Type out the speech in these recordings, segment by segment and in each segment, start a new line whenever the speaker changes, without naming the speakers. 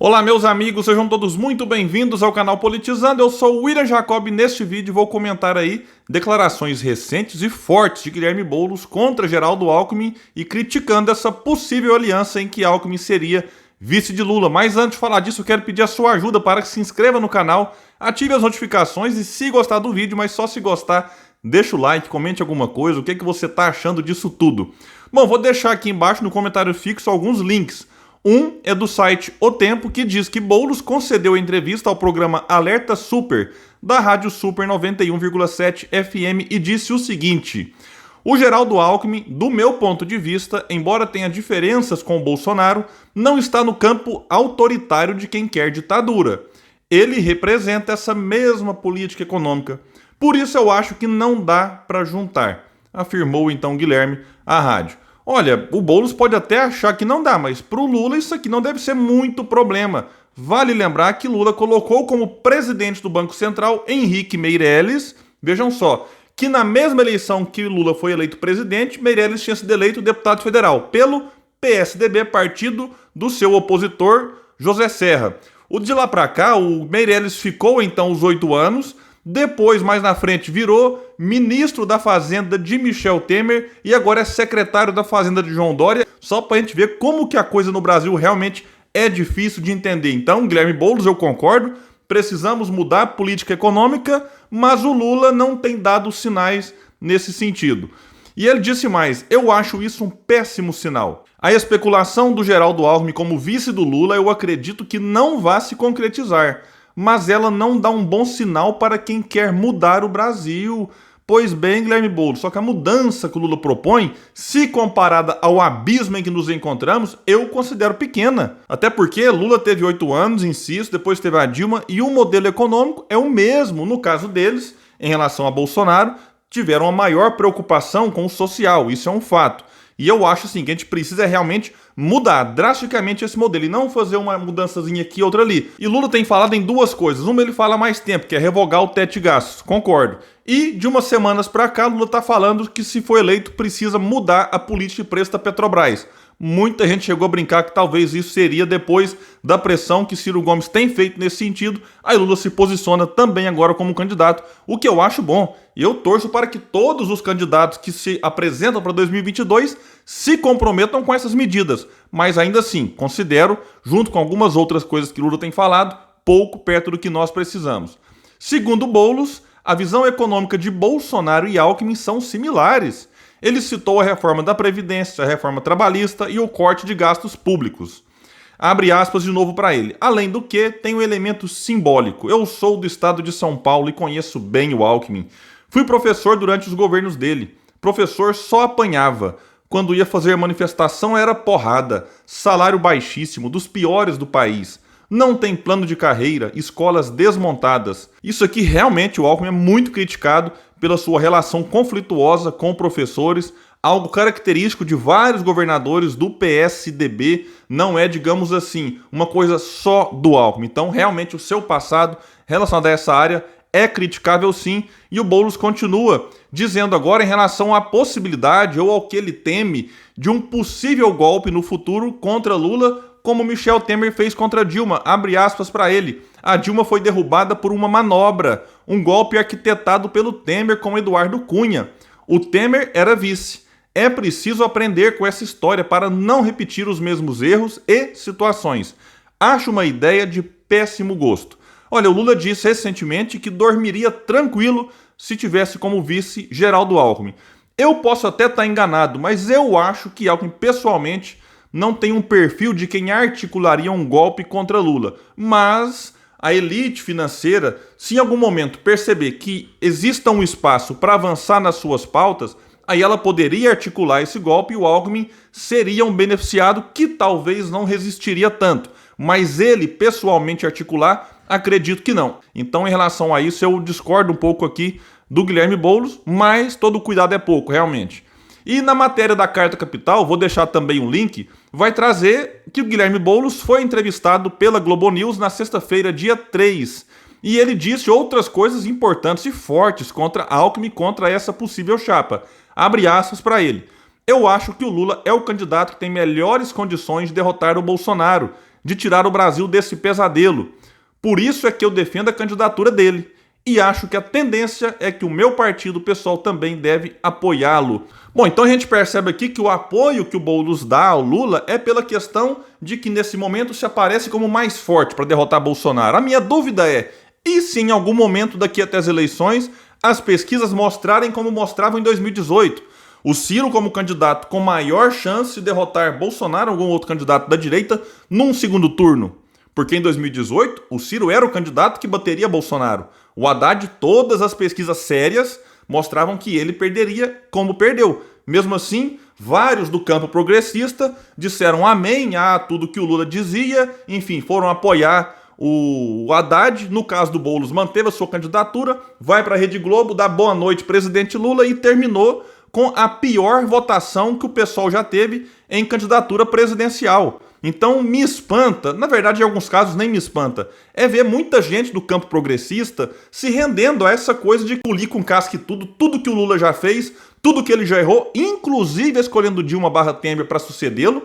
Olá, meus amigos, sejam todos muito bem-vindos ao canal Politizando. Eu sou o William Jacob e neste vídeo vou comentar aí declarações recentes e fortes de Guilherme Boulos contra Geraldo Alckmin e criticando essa possível aliança em que Alckmin seria vice de Lula. Mas antes de falar disso, eu quero pedir a sua ajuda para que se inscreva no canal, ative as notificações e se gostar do vídeo, mas só se gostar, deixa o like, comente alguma coisa, o que você está achando disso tudo. Bom, vou deixar aqui embaixo no comentário fixo alguns links. Um é do site O Tempo, que diz que Boulos concedeu entrevista ao programa Alerta Super, da Rádio Super 91,7 FM, e disse o seguinte: o Geraldo Alckmin, do meu ponto de vista, embora tenha diferenças com o Bolsonaro, não está no campo autoritário de quem quer ditadura. Ele representa essa mesma política econômica. Por isso eu acho que não dá para juntar, afirmou então Guilherme à rádio. Olha, o Boulos pode até achar que não dá, mas para o Lula isso aqui não deve ser muito problema. Vale lembrar que Lula colocou como presidente do Banco Central Henrique Meirelles, vejam só, que na mesma eleição que Lula foi eleito presidente, Meirelles tinha sido eleito deputado federal pelo PSDB, partido do seu opositor José Serra. O de lá para cá, o Meirelles ficou então os 8 anos, depois, mais na frente, virou ministro da Fazenda de Michel Temer e agora é secretário da Fazenda de João Dória, só para a gente ver como que a coisa no Brasil realmente é difícil de entender. Então, Guilherme Boulos, eu concordo, precisamos mudar a política econômica, mas o Lula não tem dado sinais nesse sentido. E ele disse mais: eu acho isso um péssimo sinal. A especulação do Geraldo Alckmin como vice do Lula eu acredito que não vai se concretizar, mas ela não dá um bom sinal para quem quer mudar o Brasil. Pois bem, Guilherme Boulos, só que a mudança que o Lula propõe, se comparada ao abismo em que nos encontramos, eu considero pequena. Até porque Lula teve 8 anos, insisto, depois teve a Dilma, e o modelo econômico é o mesmo. No caso deles, em relação a Bolsonaro, tiveram a maior preocupação com o social, isso é um fato. E eu acho assim, que a gente precisa realmente mudar drasticamente esse modelo e não fazer uma mudançazinha aqui e outra ali. E Lula tem falado em duas coisas. Uma, ele fala há mais tempo, que é revogar o teto de gastos. Concordo. E de umas semanas para cá, Lula está falando que se for eleito precisa mudar a política de preço da Petrobras. Muita gente chegou a brincar que talvez isso seria depois da pressão que Ciro Gomes tem feito nesse sentido. Aí Lula se posiciona também agora como candidato, o que eu acho bom. E eu torço para que todos os candidatos que se apresentam para 2022 se comprometam com essas medidas. Mas ainda assim, considero, junto com algumas outras coisas que Lula tem falado, pouco perto do que nós precisamos. Segundo Boulos, a visão econômica de Bolsonaro e Alckmin são similares. Ele citou a reforma da Previdência, a reforma trabalhista e o corte de gastos públicos. Abre aspas de novo para ele. Além do que, tem um elemento simbólico. Eu sou do estado de São Paulo e conheço bem o Alckmin. Fui professor durante os governos dele. Professor só apanhava. Quando ia fazer manifestação era porrada. Salário baixíssimo, dos piores do país. Não tem plano de carreira, escolas desmontadas. Isso aqui realmente o Alckmin é muito criticado pela sua relação conflituosa com professores, algo característico de vários governadores do PSDB, não é, digamos assim, uma coisa só do Alckmin. Então, realmente, o seu passado relacionado a essa área é criticável sim, e o Boulos continua dizendo agora em relação à possibilidade ou ao que ele teme de um possível golpe no futuro contra Lula, como Michel Temer fez contra Dilma. Abre aspas para ele. A Dilma foi derrubada por uma manobra, um golpe arquitetado pelo Temer com Eduardo Cunha. O Temer era vice. É preciso aprender com essa história para não repetir os mesmos erros e situações. Acho uma ideia de péssimo gosto. Olha, o Lula disse recentemente que dormiria tranquilo se tivesse como vice Geraldo Alckmin. Eu posso até estar enganado, mas eu acho que Alckmin pessoalmente não tem um perfil de quem articularia um golpe contra Lula. Mas a elite financeira, se em algum momento perceber que exista um espaço para avançar nas suas pautas, aí ela poderia articular esse golpe e o Alckmin seria um beneficiado que talvez não resistiria tanto. Mas ele, pessoalmente, articular, acredito que não. Então, em relação a isso, eu discordo um pouco aqui do Guilherme Boulos, mas todo cuidado é pouco, realmente. E na matéria da Carta Capital, vou deixar também um link, vai trazer que o Guilherme Boulos foi entrevistado pela Globo News na sexta-feira, dia 3. E ele disse outras coisas importantes e fortes contra Alckmin, contra essa possível chapa. Abre aspas para ele. Eu acho que o Lula é o candidato que tem melhores condições de derrotar o Bolsonaro. de tirar o Brasil desse pesadelo. Por isso é que eu defendo a candidatura dele. E acho que a tendência é que o meu partido, o PSOL, também deve apoiá-lo. Bom, então a gente percebe aqui que o apoio que o Boulos dá ao Lula é pela questão de que nesse momento se aparece como mais forte para derrotar Bolsonaro. A minha dúvida é, e se em algum momento daqui até as eleições as pesquisas mostrarem como mostravam em 2018? O Ciro como candidato com maior chance de derrotar Bolsonaro ou algum outro candidato da direita num segundo turno. Porque em 2018 o Ciro era o candidato que bateria Bolsonaro. O Haddad, todas as pesquisas sérias mostravam que ele perderia como perdeu. Mesmo assim, vários do campo progressista disseram amém a tudo que o Lula dizia, enfim, foram apoiar o Haddad. No caso do Boulos, manteve a sua candidatura, vai para a Rede Globo, dá boa noite, presidente Lula, e terminou com a pior votação que o PSOL já teve em candidatura presidencial. Então me espanta, na verdade em alguns casos nem me espanta, é ver muita gente do campo progressista se rendendo a essa coisa de polir com casca e tudo que o Lula já fez, tudo que ele já errou, inclusive escolhendo Dilma/Temer para sucedê-lo.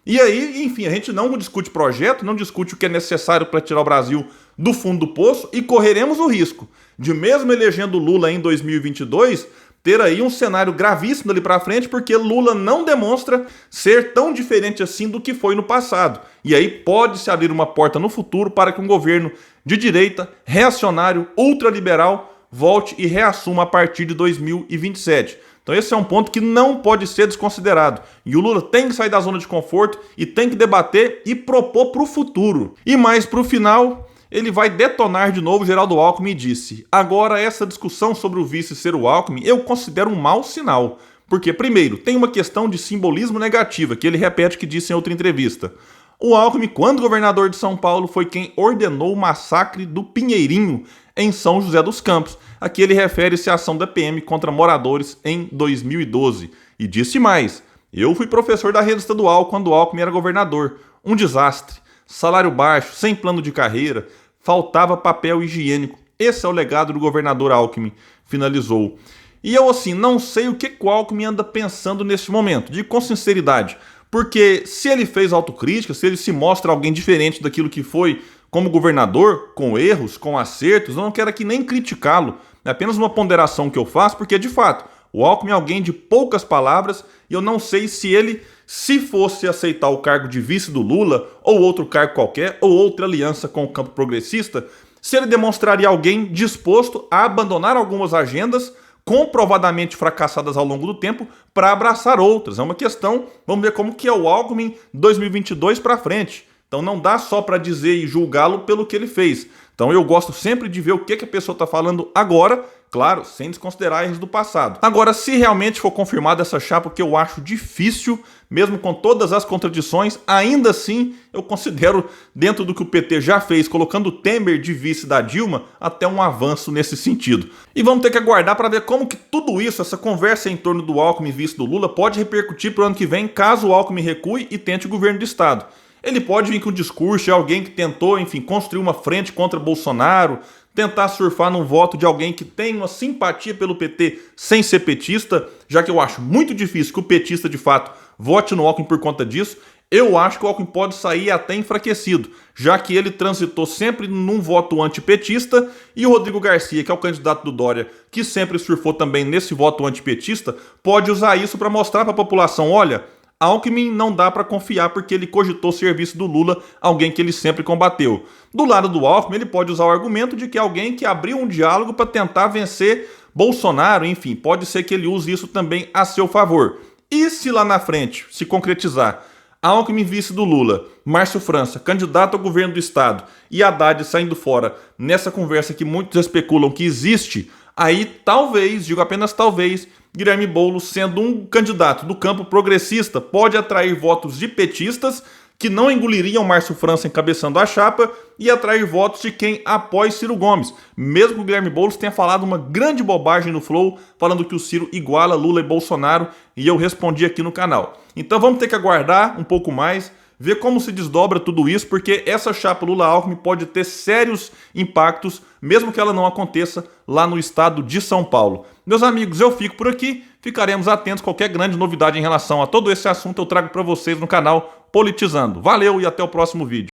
E aí, enfim, a gente não discute projeto, não discute o que é necessário para tirar o Brasil do fundo do poço e correremos o risco de, mesmo elegendo Lula em 2022, ter aí um cenário gravíssimo dali para frente, porque Lula não demonstra ser tão diferente assim do que foi no passado. E aí pode-se abrir uma porta no futuro para que um governo de direita, reacionário, ultraliberal, volte e reassuma a partir de 2027. Então esse é um ponto que não pode ser desconsiderado. E o Lula tem que sair da zona de conforto e tem que debater e propor para o futuro. E mais para o final, ele vai detonar de novo Geraldo Alckmin e disse: agora essa discussão sobre o vice ser o Alckmin eu considero um mau sinal. Porque, primeiro, tem uma questão de simbolismo negativa, que ele repete que disse em outra entrevista. O Alckmin, quando governador de São Paulo, foi quem ordenou o massacre do Pinheirinho, em São José dos Campos. Aqui ele refere-se à ação da PM contra moradores em 2012. E disse mais: eu fui professor da rede estadual quando o Alckmin era governador. Um desastre. Salário baixo, sem plano de carreira, faltava papel higiênico. Esse é o legado do governador Alckmin, finalizou. E eu, assim, não sei o que o Alckmin anda pensando nesse momento, digo com sinceridade. Porque se ele fez autocrítica, se ele se mostra alguém diferente daquilo que foi como governador, com erros, com acertos, eu não quero aqui nem criticá-lo. É apenas uma ponderação que eu faço, porque de fato, o Alckmin é alguém de poucas palavras e eu não sei se ele, se fosse aceitar o cargo de vice do Lula, ou outro cargo qualquer, ou outra aliança com o campo progressista, se ele demonstraria alguém disposto a abandonar algumas agendas comprovadamente fracassadas ao longo do tempo para abraçar outras. É uma questão, vamos ver como que é o Alckmin 2022 para frente. Então não dá só para dizer e julgá-lo pelo que ele fez. Então eu gosto sempre de ver o que a pessoa está falando agora, claro, sem desconsiderar erros do passado. Agora, se realmente for confirmada essa chapa, que eu acho difícil, mesmo com todas as contradições, ainda assim eu considero, dentro do que o PT já fez, colocando o Temer de vice da Dilma, até um avanço nesse sentido. E vamos ter que aguardar para ver como que tudo isso, essa conversa em torno do Alckmin vice do Lula, pode repercutir para o ano que vem, caso o Alckmin recue e tente o governo do estado. Ele pode vir com um discurso de alguém que tentou, enfim, construir uma frente contra Bolsonaro, tentar surfar num voto de alguém que tem uma simpatia pelo PT sem ser petista, já que eu acho muito difícil que o petista, de fato, vote no Alckmin por conta disso. Eu acho que o Alckmin pode sair até enfraquecido, já que ele transitou sempre num voto antipetista, e o Rodrigo Garcia, que é o candidato do Dória, que sempre surfou também nesse voto antipetista, pode usar isso para mostrar para a população: olha, Alckmin não dá para confiar porque ele cogitou o serviço do Lula, alguém que ele sempre combateu. Do lado do Alckmin, ele pode usar o argumento de que é alguém que abriu um diálogo para tentar vencer Bolsonaro, enfim, pode ser que ele use isso também a seu favor. E se lá na frente se concretizar Alckmin vice do Lula, Márcio França, candidato ao governo do estado, e Haddad saindo fora nessa conversa que muitos especulam que existe, aí talvez, digo apenas talvez, Guilherme Boulos, sendo um candidato do campo progressista, pode atrair votos de petistas que não engoliriam Márcio França encabeçando a chapa e atrair votos de quem apoia Ciro Gomes. Mesmo que o Guilherme Boulos tenha falado uma grande bobagem no Flow, falando que o Ciro iguala Lula e Bolsonaro, e eu respondi aqui no canal. Então vamos ter que aguardar um pouco mais, ver como se desdobra tudo isso, porque essa chapa Lula-Alckmin pode ter sérios impactos, mesmo que ela não aconteça lá no estado de São Paulo. Meus amigos, eu fico por aqui, ficaremos atentos a qualquer grande novidade em relação a todo esse assunto eu trago para vocês no canal Politizando. Valeu e até o próximo vídeo.